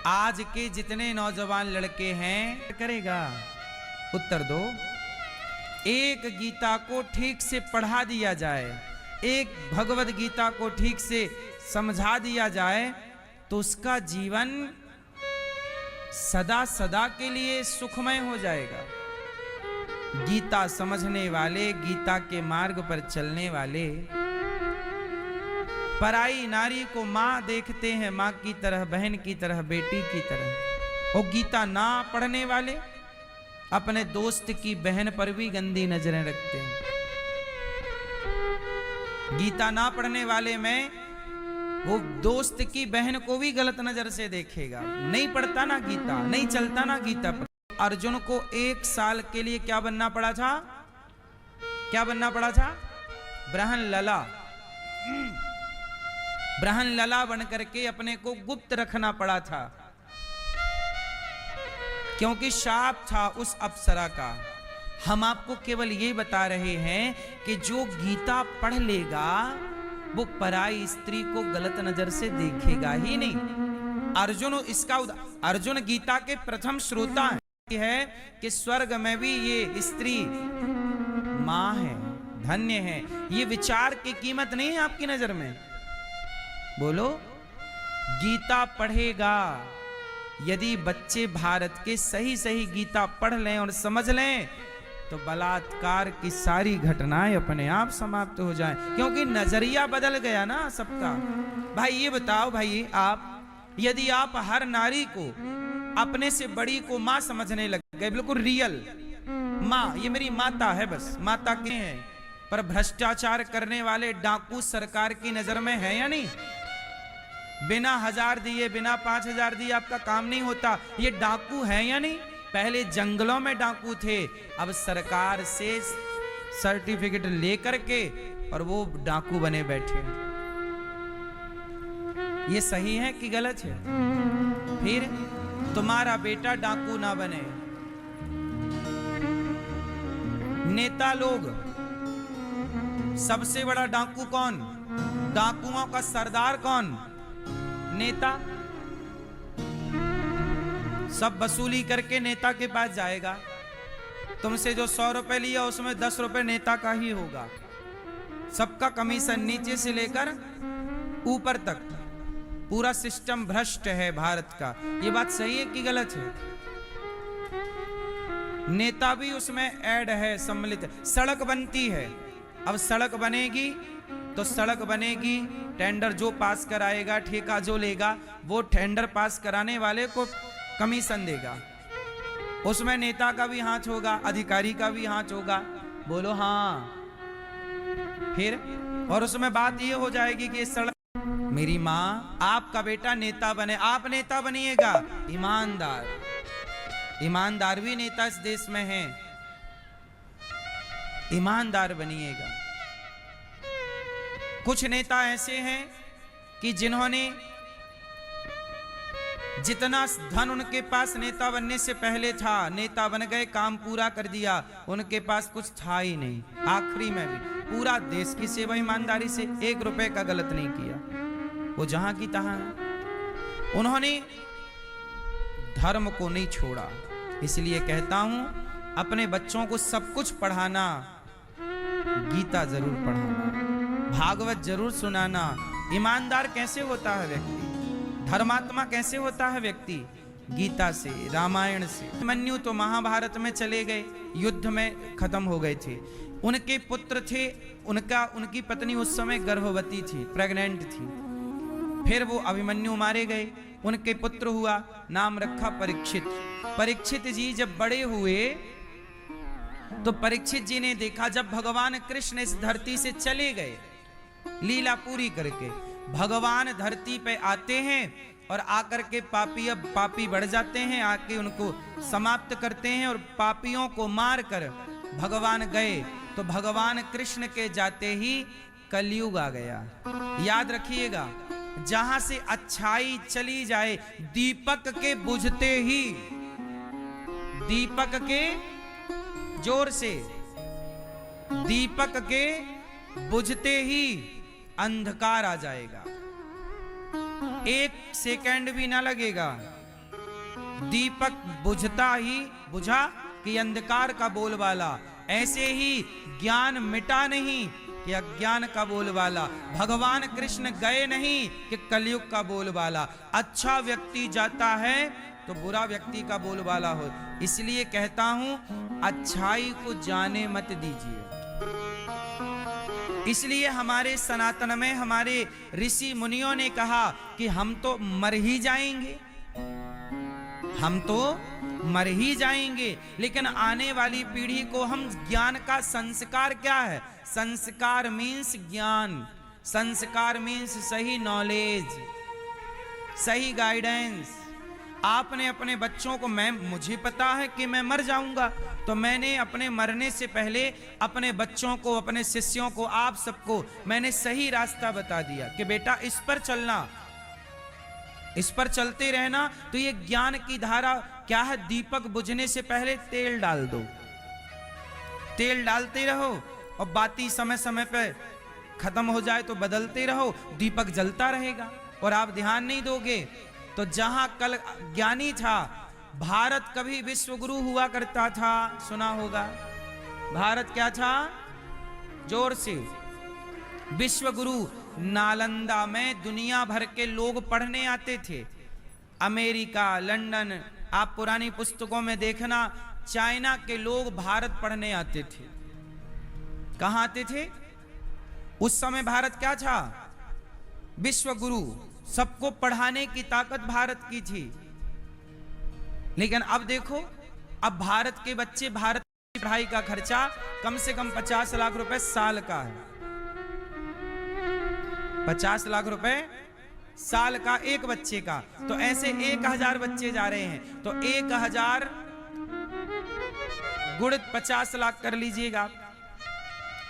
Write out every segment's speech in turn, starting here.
आज के जितने नौजवान लड़के हैं करेगा? उत्तर दो। एक गीता को ठीक से पढ़ा दिया जाए, एक भगवत गीता को ठीक से समझा दिया जाए तो उसका जीवन सदा सदा के लिए सुखमय हो जाएगा। गीता समझने वाले, गीता के मार्ग पर चलने वाले पराई नारी को मां देखते हैं, मां की तरह, बहन की तरह, बेटी की तरह। और गीता ना पढ़ने वाले अपने दोस्त की बहन पर भी गंदी नजरें रखते हैं। गीता ना पढ़ने वाले में वो दोस्त की बहन को भी गलत नजर से देखेगा। नहीं पढ़ता ना गीता, नहीं चलता ना गीता पर। अर्जुन को 1 साल के लिए क्या बनना पड़ा था? क्या बनना पड़ा था? ब्रहण लला। ब्रहण लला बन करके अपने को गुप्त रखना पड़ा था, क्योंकि शाप था उस अप्सरा का। हम आपको केवल ये बता रहे हैं कि जो गीता पढ़ लेगा वो पराई स्त्री को गलत नजर से देखेगा ही नहीं। अर्जुन गीता के प्रथम श्रोता है कि स्वर्ग में भी ये स्त्री मां है, धन्य है। ये विचार की कीमत नहीं है आपकी नजर में? बोलो। गीता पढ़ेगा। यदि बच्चे भारत के सही सही गीता पढ़ लें और समझ लें तो बलात्कार की सारी घटनाएं अपने आप समाप्त हो जाएं, क्योंकि नजरिया बदल गया ना सबका। भाई ये बताओ, भाई आप, यदि आप हर नारी को अपने से बड़ी को मां समझने लग गए, बिल्कुल रियल मां, ये मेरी माता है, बस माता के हैं, पर भ्रष्टाचार करने वाले डाकू सरकार की नजर में है या नहीं? बिना 1000 दिए, बिना 5000 दिए आपका काम नहीं होता, ये डाकू है या नहीं? पहले जंगलों में डाकू थे, अब सरकार से सर्टिफिकेट लेकर के और वो डाकू बने बैठे। ये सही है कि गलत है? फिर तुम्हारा बेटा डाकू ना बने। नेता लोग, सबसे बड़ा डाकू कौन? डाकुओं का सरदार कौन? नेता। सब वसूली करके नेता के पास जाएगा। तुमसे जो 100 रुपए लिया उसमें 10 रुपए नेता का ही होगा। सबका कमीशन नीचे से लेकर ऊपर तक, पूरा सिस्टम भ्रष्ट है भारत का। ये बात सही है कि गलत है? नेता भी उसमें ऐड है, सम्मिलित। सड़क बनती है, अब सड़क बनेगी तो सड़क बनेगी, टेंडर जो पास कराएगा, ठेका जो लेगा, वो टेंडर पास कराने वाले को कमीशन देगा। उसमें नेता का भी हाथ होगा, अधिकारी का भी हाथ होगा। बोलो हाँ। फिर और उसमें बात ये हो जाएगी कि सड़क, मेरी माँ, आपका बेटा नेता बने, आप नेता बनिएगा। ईमानदार, ईमानदार भी नेता इस देश में है, ईमानदार बनिएगा। कुछ नेता ऐसे हैं कि जिन्होंने जितना धन उनके पास नेता बनने से पहले था, नेता बन गए, काम पूरा कर दिया, उनके पास कुछ था ही नहीं। आखिरी में भी पूरा देश की सेवा ईमानदारी से, 1 रुपए का गलत नहीं किया, वो जहां की तहां है। उन्होंने धर्म को नहीं छोड़ा। इसलिए कहता हूं, अपने बच्चों को सब कुछ पढ़ाना, गीता जरूर पढ़ाना, भागवत जरूर सुनाना। ईमानदार कैसे होता है व्यक्ति, धर्मात्मा कैसे होता है व्यक्ति? गीता से, रामायण से। अभिमन्यु तो महाभारत में चले गए, युद्ध में खत्म हो गए थे। उनके पुत्र थे, उनकी पत्नी उस समय गर्भवती थी, प्रेग्नेंट थी। फिर वो अभिमन्यु मारे गए, उनके पुत्र हुआ, नाम रखा परीक्षित। परीक्षित जी जब बड़े हुए तो परीक्षित जी ने देखा, जब भगवान कृष्ण इस धरती से चले गए लीला पूरी करके, भगवान धरती पे आते हैं और आकर के पापी बढ़ जाते हैं, आके उनको समाप्त करते हैं और पापियों को मार कर भगवान गए, तो भगवान कृष्ण के जाते ही कलयुग आ गया। याद रखिएगा, जहां से अच्छाई चली जाए, दीपक के बुझते ही, दीपक के, जोर से, दीपक के बुझते ही अंधकार आ जाएगा। 1 सेकंड भी ना लगेगा, दीपक बुझता ही बुझा कि अंधकार का बोलबाला, ऐसे ही ज्ञान मिटा नहीं कि अज्ञान का बोलबाला। भगवान कृष्ण गए नहीं कि कलयुग का बोलबाला। अच्छा व्यक्ति जाता है तो बुरा व्यक्ति का बोलबाला हो। इसलिए कहता हूं अच्छाई को जाने मत दीजिए। इसलिए हमारे सनातन में हमारे ऋषि मुनियों ने कहा कि हम तो मर ही जाएंगे, हम तो मर ही जाएंगे, लेकिन आने वाली पीढ़ी को हम ज्ञान का संस्कार क्या है? संस्कार मीन्स ज्ञान, संस्कार मीन्स सही नॉलेज, सही गाइडेंस। आपने अपने बच्चों को, मुझे पता है कि मैं मर जाऊंगा, तो मैंने अपने मरने से पहले अपने बच्चों को, अपने शिष्यों को, आप सबको मैंने सही रास्ता बता दिया कि बेटा इस पर चलना, इस पर चलते रहना। तो ये ज्ञान की धारा क्या है? दीपक बुझने से पहले तेल डाल दो, तेल डालते रहो और बाती समय समय पे खत्म हो जाए तो बदलते रहो, दीपक जलता रहेगा। और आप ध्यान नहीं दोगे तो जहां कल ज्ञानी था, भारत कभी विश्व गुरु हुआ करता था, सुना होगा। भारत क्या था? जोर से, विश्व गुरु। नालंदा में दुनिया भर के लोग पढ़ने आते थे। अमेरिका, लंदन, आप पुरानी पुस्तकों में देखना, चाइना के लोग भारत पढ़ने आते थे। कहां आते थे? उस समय भारत क्या था? विश्व गुरु, सबको पढ़ाने की ताकत भारत की थी। लेकिन अब देखो, अब भारत के बच्चे, भारत की पढ़ाई का खर्चा कम से कम 50 लाख रुपए साल का है। 50 लाख रुपए साल का एक बच्चे का। तो ऐसे 1000 बच्चे जा रहे हैं, तो 1000 गुणित 50 लाख कर लीजिएगा।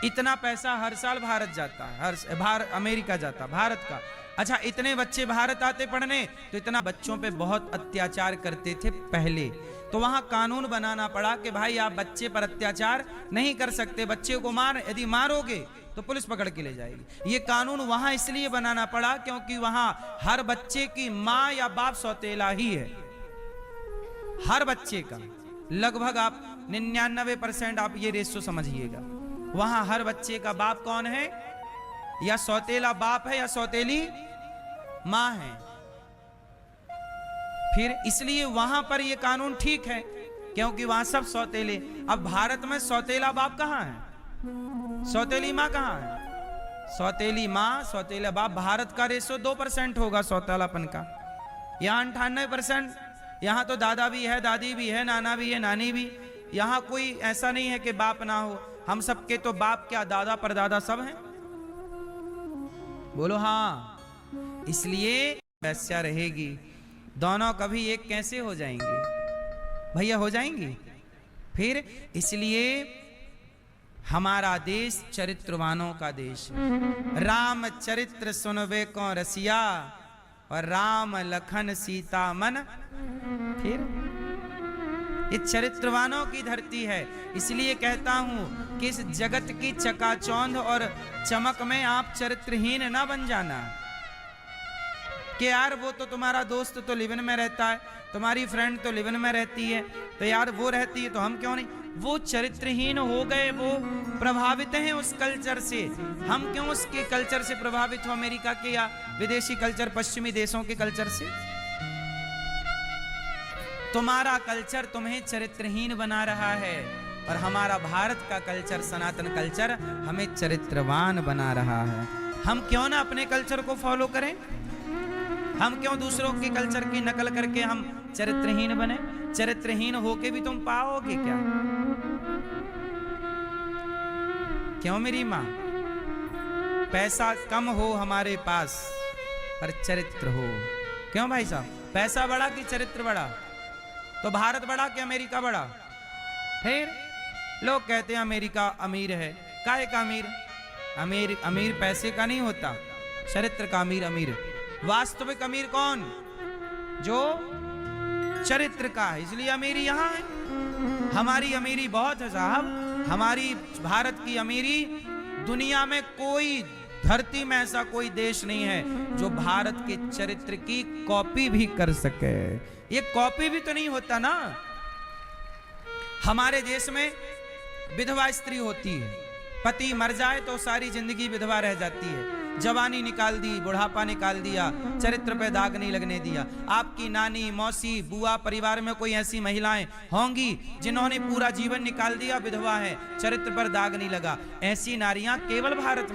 इतना पैसा हर साल भारत जाता है, अमेरिका जाता, भारत का। अच्छा, इतने बच्चे भारत आते पढ़ने, तो इतना बच्चों पे बहुत अत्याचार करते थे पहले। तो वहां कानून बनाना पड़ा कि भाई आप बच्चे पर अत्याचार नहीं कर सकते, बच्चे को यदि मारोगे तो पुलिस पकड़ के ले जाएगी। ये कानून वहां इसलिए बनाना पड़ा क्योंकि वहां हर बच्चे की माँ या बाप सौतेला ही है। हर बच्चे का लगभग आप 99% आप ये रेशो समझिएगा। वहां हर बच्चे का बाप कौन है? या सौतेला बाप है या सौतेली मां है। फिर इसलिए वहां पर यह कानून ठीक है क्योंकि वहां सब सौतेले। अब भारत में सौतेला बाप कहां है? सौतेली मां कहां है? सौतेली मां, सौतेला बाप। भारत का रेशो 2% होगा सौतेलापन का। यहां 98%। यहां तो दादा भी है, दादी भी है, नाना भी है, नानी भी। यहां कोई ऐसा नहीं है कि बाप ना हो। हम सबके तो बाप क्या, दादा परदादा सब हैं। बोलो हाँ। इसलिए वैश्या रहेगी। दोनों कभी एक कैसे हो जाएंगे भैया? हो जाएंगी। फिर इसलिए हमारा देश चरित्रवानों का देश है। राम चरित्र सुनबे को रसिया और राम लखन सीता मन। फिर ये चरित्रवानों की धरती है। इसलिए कहता हूं कि इस जगत की चकाचौंध और चमक में आप चरित्रहीन ना बन जाना कि यार वो तो तुम्हारा दोस्त तो लिव-इन में रहता है, तुम्हारी फ्रेंड तो लिव-इन में रहती है, तो यार वो रहती है तो हम क्यों नहीं। वो चरित्रहीन हो गए, वो प्रभावित हैं उस कल्चर से। हम क्यों उसके कल्चर से प्रभावित हो, अमेरिका के या विदेशी कल्चर, पश्चिमी देशों के कल्चर से? तुम्हारा कल्चर तुम्हें चरित्रहीन बना रहा है और हमारा भारत का कल्चर, सनातन कल्चर, हमें चरित्रवान बना रहा है। हम क्यों ना अपने कल्चर को फॉलो करें? हम क्यों दूसरों के कल्चर की नकल करके हम चरित्रहीन बने? चरित्रहीन होके भी तुम पाओगे क्या? क्यों मेरी मां? पैसा कम हो हमारे पास पर चरित्र हो। क्यों भाई साहब? पैसा बड़ा कि चरित्र बड़ा? तो भारत बड़ा कि अमेरिका बड़ा? फिर लोग कहते हैं अमेरिका अमीर है। काहे का अमीर? अमीर पैसे का नहीं होता, चरित्र का अमीर। अमीर वास्तविक अमीर कौन? जो चरित्र का है। इसलिए अमीरी यहां है। हमारी अमीरी बहुत है साहब। हमारी भारत की अमीरी दुनिया में कोई धरती में ऐसा कोई देश नहीं है जो भारत के चरित्र की कॉपी भी कर सके। ये कॉपी भी तो नहीं होता ना। हमारे देश में विधवा स्त्री होती है, पति मर जाए तो सारी जिंदगी विधवा रह जाती है। जवानी निकाल दी, बुढ़ापा निकाल दिया, चरित्र पे दाग नहीं लगने दिया। आपकी नानी, मौसी, बुआ परिवार में कोई ऐसी महिलाएं होंगी जिन्होंने पूरा जीवन निकाल दिया, विधवा है, चरित्र पर दाग नहीं लगा। ऐसी नारियां केवल भारत में